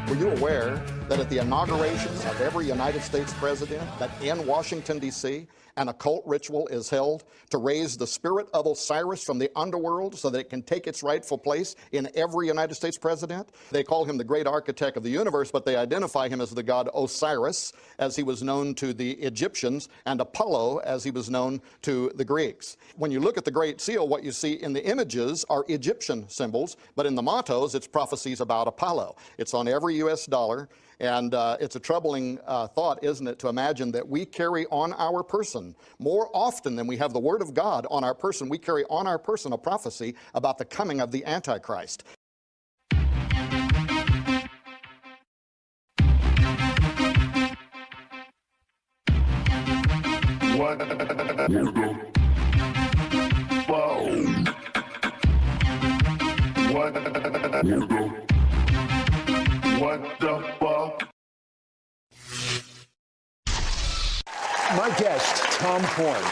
Were you aware that at the inauguration of every United States president, that in Washington, D.C., an occult ritual is held to raise the spirit of Osiris from the underworld so that it can take its rightful place in every United States president? They call him the great architect of the universe, but they identify him as the god Osiris, as he was known to the Egyptians, and Apollo, as he was known to the Greeks. When you look at the Great Seal, what you see in the images are Egyptian symbols, but in the mottos, it's prophecies about Apollo. It's on every U.S. dollar. And it's a troubling thought, isn't it, to imagine that we carry on our person, more often than we have the Word of God on our person, we carry on our person a prophecy about the coming of the Antichrist. What the fuck? My guest, Tom Horn,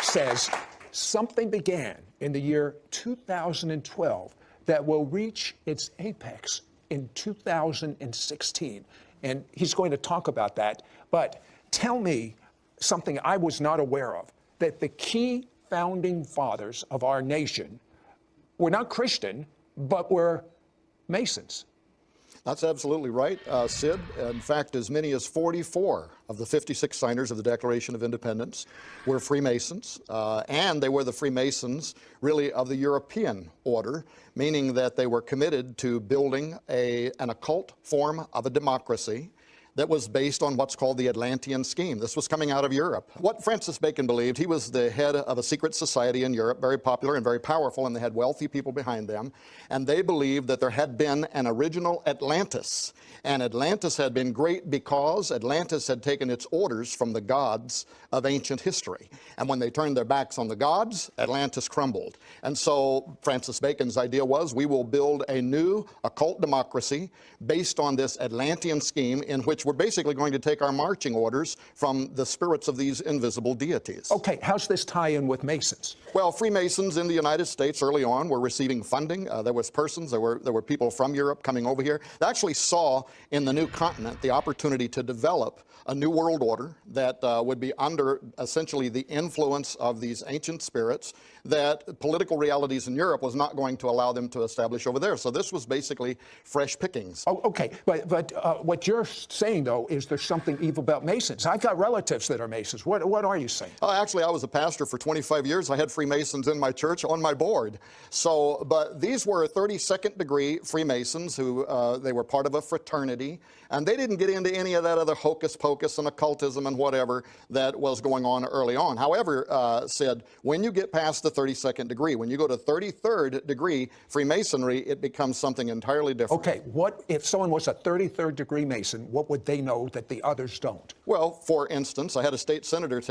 says something began in the year 2012 that will reach its apex in 2016. And he's going to talk about that. But tell me something I was not aware of, that the key founding fathers of our nation were not Christian, but were Masons. That's absolutely right, Sid. In fact, as many as 44 of the 56 signers of the Declaration of Independence were Freemasons, and they were the Freemasons, really, of the European order, meaning that they were committed to building an occult form of a democracy that was based on what's called the Atlantean scheme. This was coming out of Europe. What Francis Bacon believed, he was the head of a secret society in Europe, very popular and very powerful, and they had wealthy people behind them. And they believed that there had been an original Atlantis. And Atlantis had been great because Atlantis had taken its orders from the gods of ancient history. And when they turned their backs on the gods, Atlantis crumbled. And so Francis Bacon's idea was, we will build a new occult democracy based on this Atlantean scheme in which we're basically going to take our marching orders from the spirits of these invisible deities. Okay, how's this tie in with Masons? Well, Freemasons in the United States early on were receiving funding. There were people from Europe coming over here. They actually saw in the new continent the opportunity to develop a new world order that would be under essentially the influence of these ancient spirits that political realities in Europe was not going to allow them to establish over there. So this was basically fresh pickings. Oh, okay, but what you're saying, though, is there's something evil about Masons. I've got relatives that are Masons. What are you saying? Actually, I was a pastor for 25 years. I had Freemasons in my church on my board. So, but these were 32nd degree Freemasons who, they were part of a fraternity, and they didn't get into any of that other hocus pocus and occultism and whatever that was going on early on. However, said, when you get past the 32nd degree, when you go to 33rd degree Freemasonry, it becomes something entirely different. Okay, what if someone was a 33rd degree Mason, what would they know that the others don't? Well, for instance, I had a state senator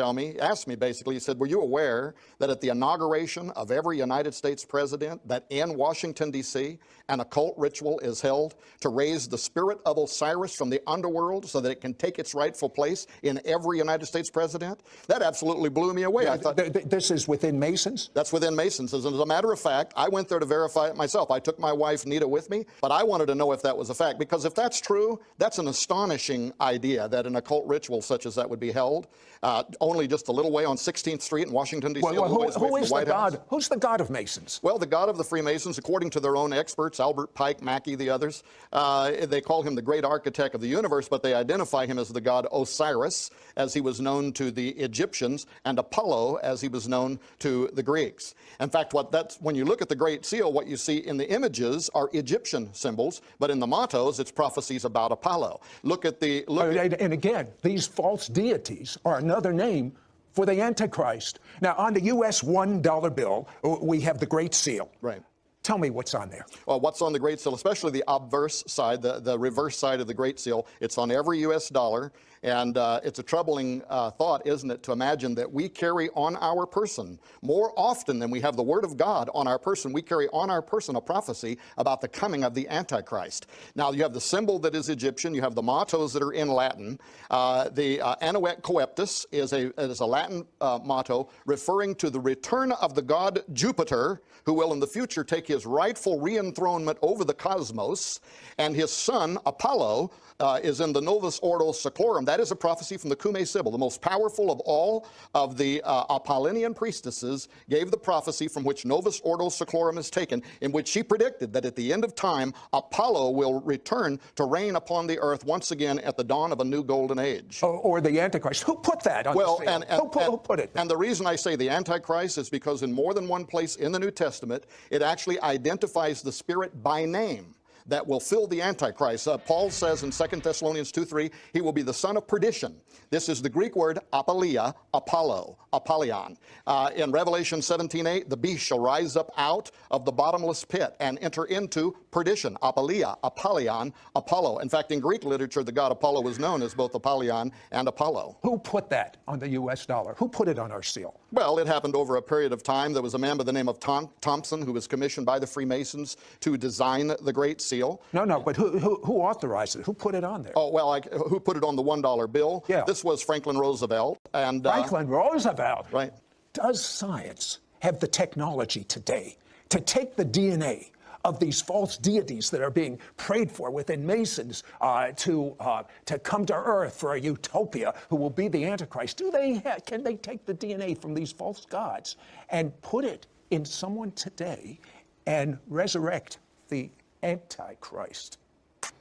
ask me basically, he said, were you aware that at the inauguration of every United States president, that in Washington, D.C., an occult ritual is held to raise the spirit of Osiris from the underworld so that it can take its rightful place in every United States president? That absolutely blew me away. Yeah, I thought, this is within Masons? That's within Masons. As a matter of fact, I went there to verify it myself. I took my wife, Nita, with me, but I wanted to know if that was a fact, because if that's true, that's an astonishing idea that an occult ritual such as that would be held only just a little way on 16th Street in Washington, D.C. Who is the God? Who's the God of Masons? Well, the God of the Freemasons, according to their own experts, Albert Pike, Mackey, the others, they call him the great architect of the universe, but they identify him as the god Osiris, as he was known to the Egyptians, and Apollo, as he was known to the Greeks. In fact, when you look at the Great Seal, what you see in the images are Egyptian symbols, but in the mottos, it's prophecies about Apollo. And again, these false deities are another name for the Antichrist. Now, on the U.S. $1 bill, we have the Great Seal. Right. Tell me what's on there. Well, what's on the Great Seal, especially the obverse side, the reverse side of the Great Seal, it's on every U.S. dollar. And it's a troubling thought, isn't it, to imagine that we carry on our person, more often than we have the Word of God on our person, we carry on our person a prophecy about the coming of the Antichrist. Now, you have the symbol that is Egyptian, you have the mottos that are in Latin. The Annuet Coeptus is a Latin motto referring to the return of the god Jupiter, who will in the future take his rightful re-enthronement over the cosmos, and his son, Apollo, is in the Novus Ordo Seclorum. That is a prophecy from the Cumae Sibyl. The most powerful of all of the Apollinian priestesses gave the prophecy from which Novus Ordo Seclorum is taken, in which she predicted that at the end of time, Apollo will return to reign upon the earth once again at the dawn of a new golden age. Or the Antichrist. Who put that on the seal? Who put it? And the reason I say the Antichrist is because in more than one place in the New Testament, it actually identifies the spirit by name that will fill the Antichrist. Paul says in 2 Thessalonians 2:3, he will be the son of perdition. This is the Greek word apoleia, Apollo, Apollyon. In Revelation 17:8, the beast shall rise up out of the bottomless pit and enter into perdition, Apoleia, Apollyon, Apollo. In fact, in Greek literature, the god Apollo was known as both Apollyon and Apollo. Who put that on the U.S. dollar? Who put it on our seal? Well, it happened over a period of time. There was a man by the name of Thompson who was commissioned by the Freemasons to design the Great Seal. No, but who authorized it? Who put it on there? Oh, well, who put it on the $1 bill? Yeah. This was Franklin Roosevelt. And Franklin Roosevelt. Right. Does science have the technology today to take the DNA of these false deities that are being prayed for within Masons to come to Earth for a utopia who will be the Antichrist? Can they take the DNA from these false gods and put it in someone today and resurrect the Antichrist?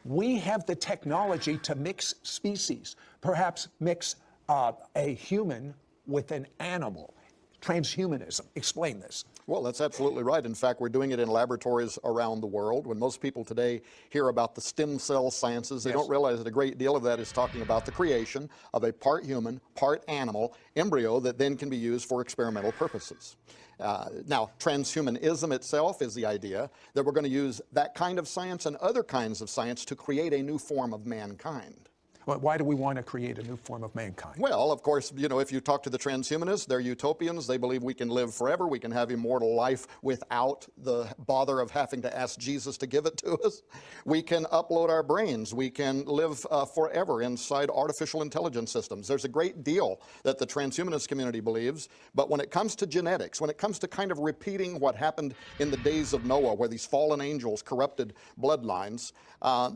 We have the technology to mix species, perhaps mix a human with an animal. Transhumanism. Explain this. Well, that's absolutely right. In fact, we're doing it in laboratories around the world. When most people today hear about the stem cell sciences, they don't realize that a great deal of that is talking about the creation of a part human, part animal embryo that then can be used for experimental purposes. Now, transhumanism itself is the idea that we're going to use that kind of science and other kinds of science to create a new form of mankind. Why do we want to create a new form of mankind? Well, of course, you know, if you talk to the transhumanists, they're utopians. They believe we can live forever. We can have immortal life without the bother of having to ask Jesus to give it to us. We can upload our brains. We can live forever inside artificial intelligence systems. There's a great deal that the transhumanist community believes, but when it comes to genetics, when it comes to kind of repeating what happened in the days of Noah, where these fallen angels corrupted bloodlines,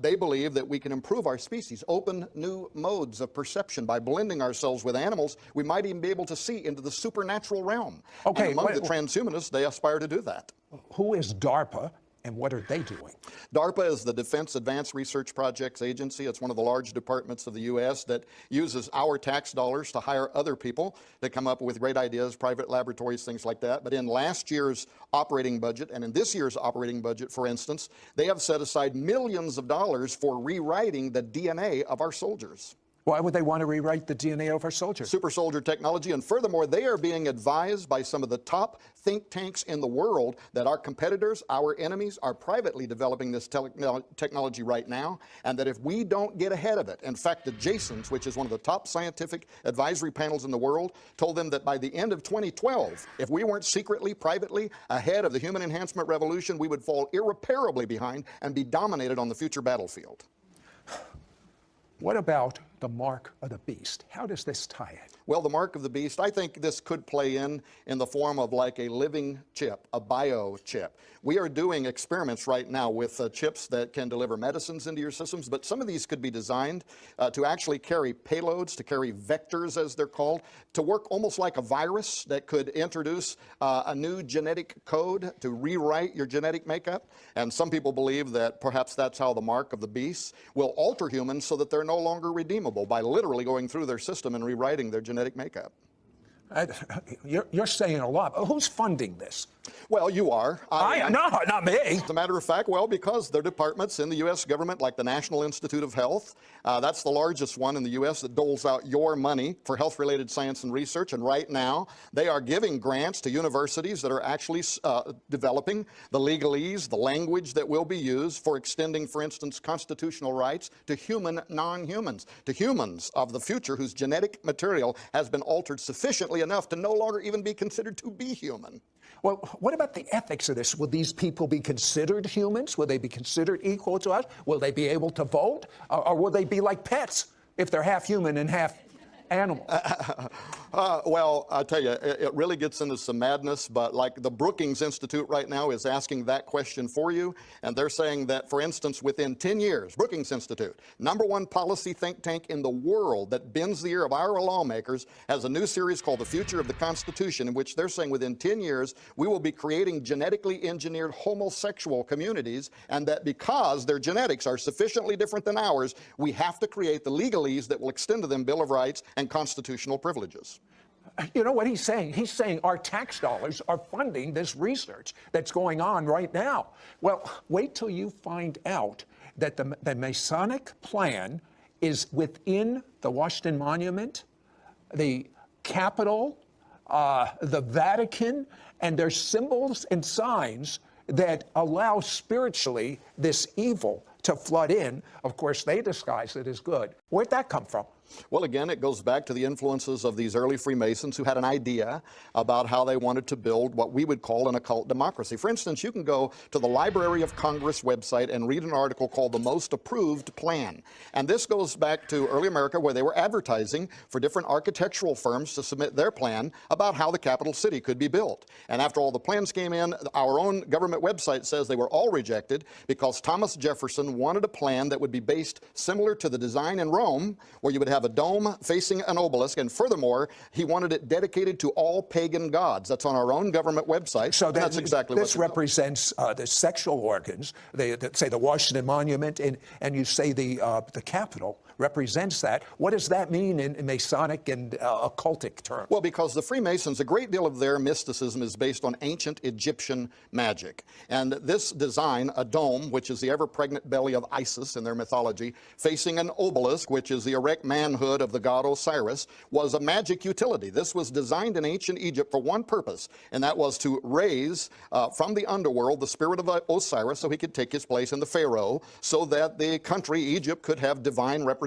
they believe that we can improve our species, open new modes of perception by blending ourselves with animals. We might even be able to see into the supernatural realm. Okay, and among the transhumanists, they aspire to do that. Who is DARPA and what are they doing? DARPA is the Defense Advanced Research Projects Agency. It's one of the large departments of the U.S. that uses our tax dollars to hire other people to come up with great ideas, private laboratories, things like that. But in last year's operating budget and in this year's operating budget, for instance, they have set aside millions of dollars for rewriting the DNA of our soldiers. Why would they want to rewrite the DNA of our soldiers? Super soldier technology, and furthermore, they are being advised by some of the top think tanks in the world that our competitors, our enemies, are privately developing this technology right now, and that if we don't get ahead of it, in fact, the Jasons, which is one of the top scientific advisory panels in the world, told them that by the end of 2012, if we weren't secretly, privately ahead of the human enhancement revolution, we would fall irreparably behind and be dominated on the future battlefield. What about the mark of the beast? How does this tie in? Well, the mark of the beast, I think this could play in the form of like a living chip, a biochip. We are doing experiments right now with chips that can deliver medicines into your systems, but some of these could be designed to actually carry payloads, to carry vectors, as they're called, to work almost like a virus that could introduce a new genetic code to rewrite your genetic makeup. And some people believe that perhaps that's how the mark of the beast will alter humans so that they're no longer redeemable by literally going through their system and rewriting their genetic makeup. You're saying a lot. Who's funding this? Well, you are. No, not me. As a matter of fact, well, because there are departments in the U.S. government, like the National Institute of Health. That's the largest one in the U.S. that doles out your money for health-related science and research. And right now, they are giving grants to universities that are actually developing the legalese, the language that will be used for extending, for instance, constitutional rights to human non-humans, to humans of the future whose genetic material has been altered sufficiently enough to no longer even be considered to be human. Well, what about the ethics of this? Will these people be considered humans? Will they be considered equal to us? Will they be able to vote? Or will they be like pets if they're half human and half animal? Well, I tell you, it really gets into some madness, but like the Brookings Institute right now is asking that question for you, and they're saying that, for instance, within 10 years, Brookings Institute, #1 policy think tank in the world that bends the ear of our lawmakers, has a new series called The Future of the Constitution, in which they're saying within 10 years, we will be creating genetically engineered homosexual communities, and that because their genetics are sufficiently different than ours, we have to create the legalese that will extend to them Bill of Rights and constitutional privileges. You know what he's saying? He's saying our tax dollars are funding this research that's going on right now. Well, wait till you find out that the Masonic plan is within the Washington Monument, the Capitol, the Vatican, and there's symbols and signs that allow spiritually this evil to flood in. Of course, they disguise it as good. Where'd that come from? Well, again, it goes back to the influences of these early Freemasons who had an idea about how they wanted to build what we would call an occult democracy. For instance, you can go to the Library of Congress website and read an article called The Most Approved Plan. And this goes back to early America, where they were advertising for different architectural firms to submit their plan about how the capital city could be built. And after all the plans came in, our own government website says they were all rejected because Thomas Jefferson wanted a plan that would be based similar to the design in Rome, where you would have a dome facing an obelisk, and furthermore, he wanted it dedicated to all pagan gods. That's on our own government website. So that's exactly what this represents the sexual organs. Say the Washington Monument, and you say the Capitol represents that. What does that mean in Masonic and occultic terms? Well, because the Freemasons, a great deal of their mysticism is based on ancient Egyptian magic. And this design, a dome, which is the ever-pregnant belly of Isis in their mythology, facing an obelisk, which is the erect manhood of the god Osiris, was a magic utility. This was designed in ancient Egypt for one purpose, and that was to raise from the underworld the spirit of Osiris so he could take his place in the Pharaoh, so that the country, Egypt, could have divine representation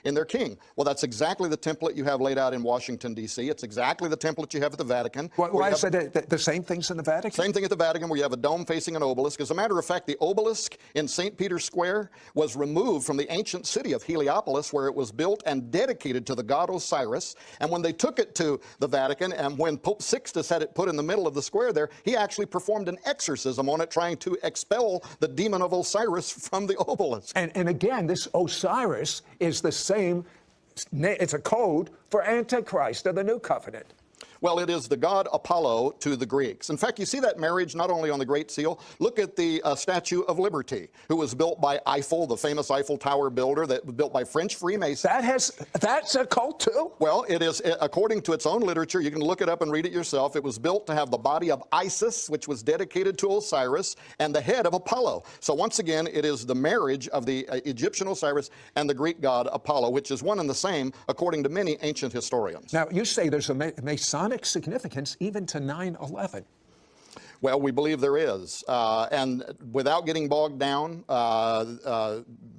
in their king. Well, that's exactly the template you have laid out in Washington, D.C. It's exactly the template you have at the Vatican. Why is it the same things in the Vatican? Same thing at the Vatican, where you have a dome facing an obelisk. As a matter of fact, the obelisk in St. Peter's Square was removed from the ancient city of Heliopolis, where it was built and dedicated to the god Osiris. And when they took it to the Vatican, and when Pope Sixtus had it put in the middle of the square there, he actually performed an exorcism on it, trying to expel the demon of Osiris from the obelisk. And again, this Osiris is the same, it's a code for Antichrist of the New Covenant. Well, it is the god Apollo to the Greeks. In fact, you see that marriage not only on the Great Seal. Look at the Statue of Liberty, who was built by Eiffel, the famous Eiffel Tower builder, that was built by French Freemasons. That's a cult too? Well, it is, according to its own literature, you can look it up and read it yourself. It was built to have the body of Isis, which was dedicated to Osiris, and the head of Apollo. So once again, it is the marriage of the Egyptian Osiris and the Greek god Apollo, which is one and the same, according to many ancient historians. Now, you say there's a Masonic significance even to 9/11. Well, we believe there is. And without getting bogged down,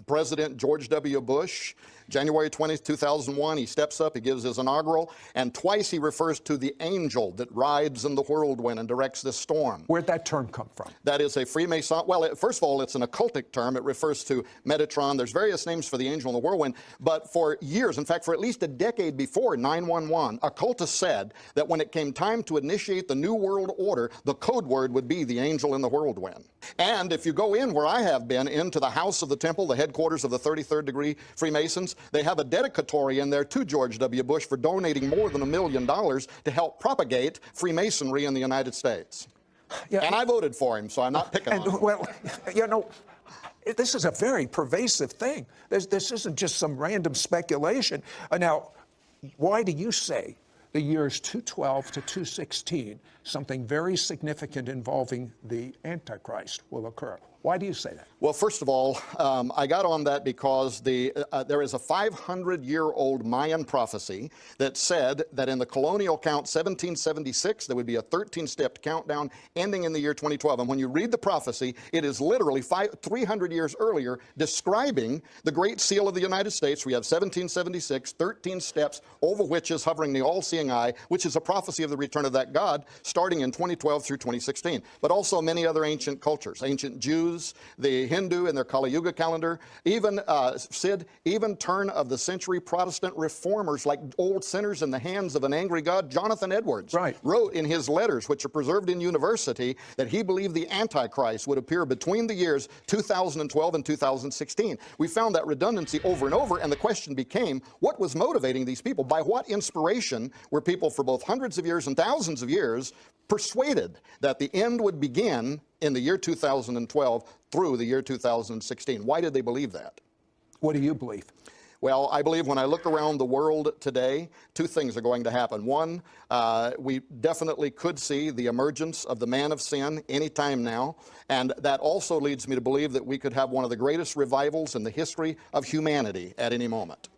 President George W. Bush, January 20th, 2001, he steps up, he gives his inaugural, and twice he refers to the angel that rides in the whirlwind and directs this storm. Where'd that term come from? That is a Freemason. Well, first of all, it's an occultic term. It refers to Metatron. There's various names for the angel in the whirlwind. But for years, in fact, for at least a decade before 9/11, occultists said that when it came time to initiate the New World Order, the code word would be the angel in the whirlwind. And if you go in, where I have been, into the House of the Temple, the headquarters of the 33rd degree Freemasons, they have a dedicatory in there to George W. Bush for donating more than $1 million to help propagate Freemasonry in the United States. Yeah, and I voted for him, so I'm not picking on him. Well, you know, this is a very pervasive thing. This isn't just some random speculation. Now, why do you say the years 212 to 216, something very significant involving the Antichrist will occur? Why do you say that? Well, first of all, I got on that because there is a 500-year-old Mayan prophecy that said that in the colonial count 1776, there would be a 13-step countdown ending in the year 2012. And when you read the prophecy, it is literally 300 years earlier describing the Great Seal of the United States. We have 1776, 13 steps over which is hovering the all-seeing eye, which is a prophecy of the return of that God starting in 2012 through 2016. But also many other ancient cultures, ancient Jews, Hindus, the Hindu and their Kali Yuga calendar, even, Sid, even turn of the century Protestant reformers like old sinners in the hands of an angry God, Jonathan Edwards, wrote in his letters, which are preserved in university, that he believed the Antichrist would appear between the years 2012 and 2016. We found that redundancy over and over, and the question became, what was motivating these people? By what inspiration were people for both hundreds of years and thousands of years persuaded that the end would begin in the year 2012 through the year 2016? Why did they believe that? What do you believe? Well, I believe when I look around the world today, two things are going to happen. One, we definitely could see the emergence of the man of sin anytime now, and that also leads me to believe that we could have one of the greatest revivals in the history of humanity at any moment.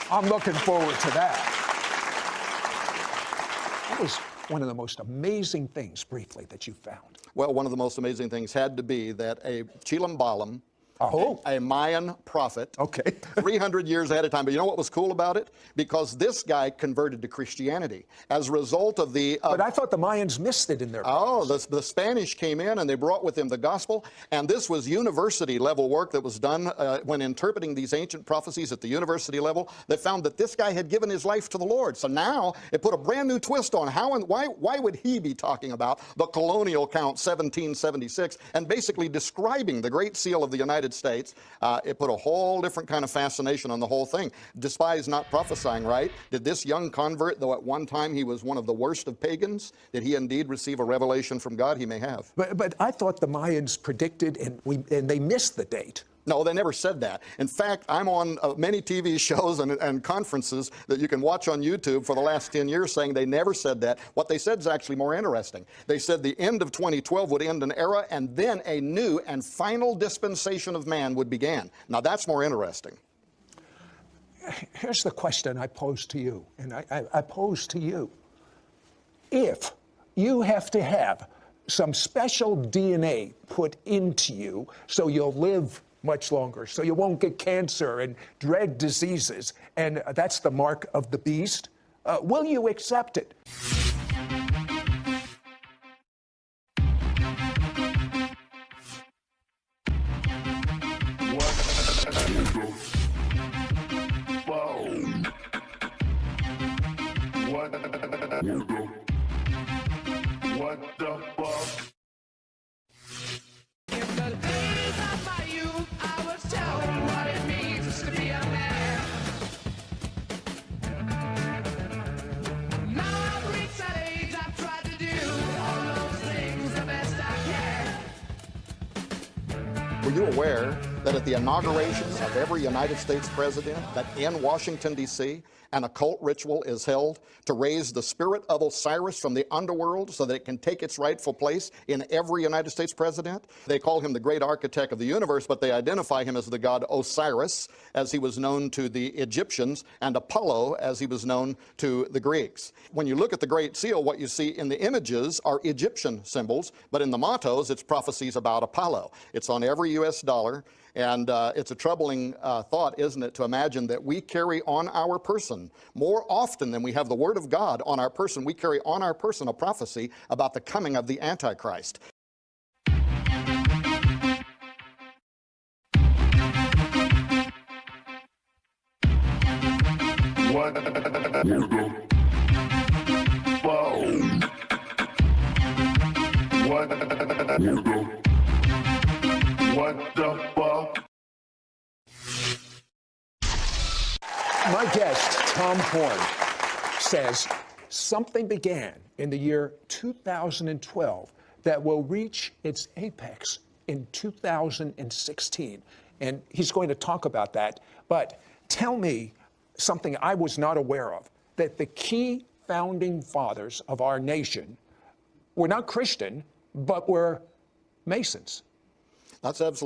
I'm looking forward to that. What was one of the most amazing things, briefly, that you found? Well, one of the most amazing things had to be that a Chilam Balam, a Mayan prophet, 300 years ahead of time. But you know what was cool about it? Because this guy converted to Christianity as a result of the... but I thought the Mayans missed it in their... Oh, the Spanish came in and they brought with them the gospel. And this was university level work that was done when interpreting these ancient prophecies at the university level. They found that this guy had given his life to the Lord. So now it put a brand new twist on how and why would he be talking about the colonial count 1776 and basically describing the Great Seal of the United States. It put a whole different kind of fascination on the whole thing. Despise not prophesying, right? Did this young convert, though at one time he was one of the worst of pagans, did he indeed receive a revelation from God? He may have. But I thought the Mayans predicted, and they missed the date. No, they never said that. In fact, I'm on many TV shows and conferences that you can watch on YouTube for the last 10 years saying they never said that. What they said is actually more interesting. They said the end of 2012 would end an era and then a new and final dispensation of man would begin. Now that's more interesting. Here's the question I pose to you, and I pose to you. If you have to have some special DNA put into you so you'll live much longer, so you won't get cancer and dread diseases, and that's the mark of the beast, will you accept it? What the fuck? Were you aware that at the inauguration of every United States president, that in Washington, D.C., an occult ritual is held to raise the spirit of Osiris from the underworld so that it can take its rightful place in every United States president? They call him the great architect of the universe, but they identify him as the god Osiris, as he was known to the Egyptians, and Apollo, as he was known to the Greeks. When you look at the Great Seal, what you see in the images are Egyptian symbols, but in the mottos, it's prophecies about Apollo. It's on every U.S. dollar. And it's a troubling thought, isn't it, to imagine that we carry on our person, more often than we have the Word of God on our person, we carry on our person a prophecy about the coming of the Antichrist. What the fuck? My guest, Tom Horn, says something began in the year 2012 that will reach its apex in 2016. And he's going to talk about that. But tell me something I was not aware of, that the key founding fathers of our nation were not Christian, but were Masons. That's absolutely